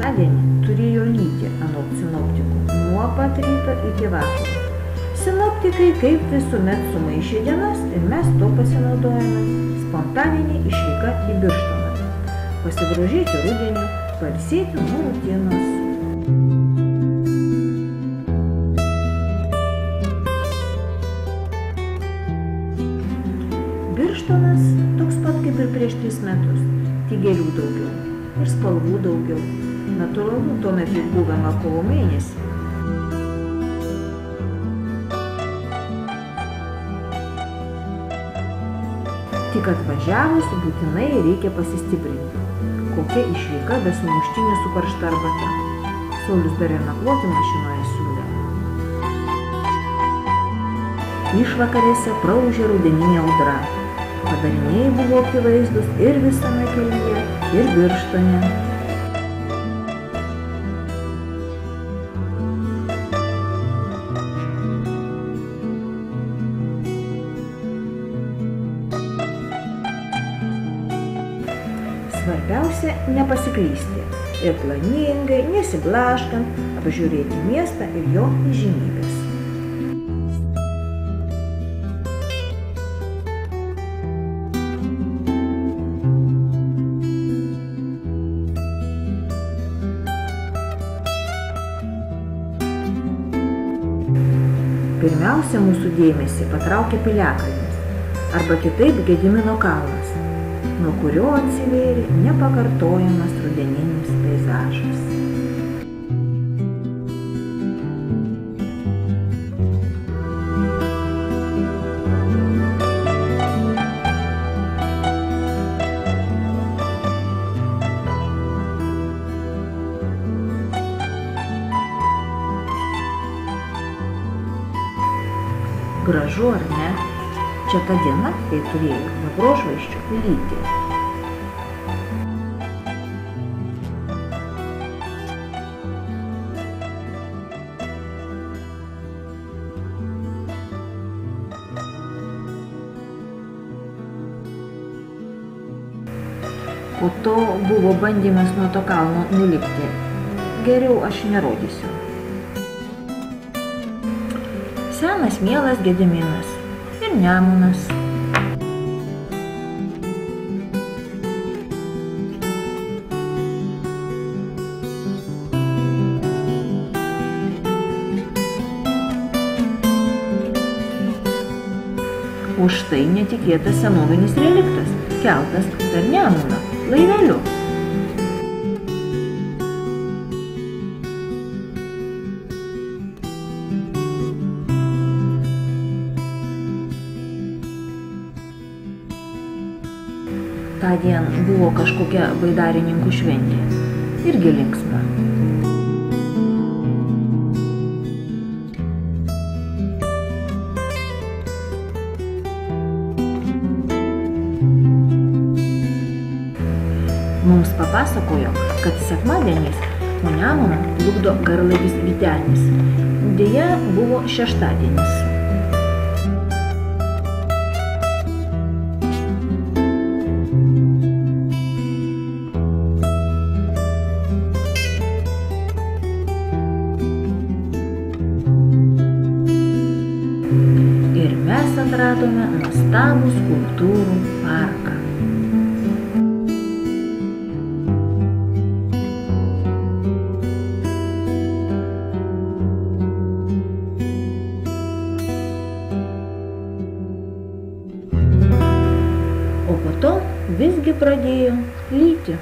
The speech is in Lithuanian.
šeštadienį turėjo lyti anot sinoptikų nuo pat ryto iki vakaro. Sinoptikai kaip visuomet sumaišė dienas ir mes to pasinaudojame. Spontaninė išvyka į Birštoną. Pasigrožėti rudeniu, pailsėti nuo rutinos. Birštonas toks pat kaip ir prieš 3 metus, tik gėlių daugiau ir spalvų daugiau. Natūralu, tuomet jau buvome kovo mėnesį. Tik atvažiavus būtinai reikia pasistiprinti. Kokia išvyka be sumuštinio su karšta arbata. Saulius dar ir nakvoti mašinoje siūlė. Išvakarėse praūžė rudeninė audra. Padariniai buvo akivaizdus ir visame kelyje, ir Birštone. Svarbiausia nepasiklysti ir planingai, nesiblaškant, apžiūrėti miestą ir jo įžymybes. Pirmiausia, mūsų dėmesį patraukė Piliakalnis, arba kitaip Gedimino kalnas, nuo kurio atsivėrė nepakartojamas rudeninis peizažas. Gražu ar ne? Čia ta diena, kai turėjo Vabrožvaisčių lyti. Po to buvo bandymas nuo to kalno nulipti. Geriau aš nerodysiu. Senas mielas Gediminas ir Nemunas. O štai netikėtas senovinis reliktas, keltas per Nemuną, laiveliu. Tądien buvo kažkokia baidarininkų šventė, irgi linksma. Mums papasakojo, kad sekmadieniais po Nemuną plukdo garlaivis Vytenis. Deja, buvo šeštadienis. Ir mes atradome nuostabų skulptūrų parką. O po to visgi pradėjo lyti.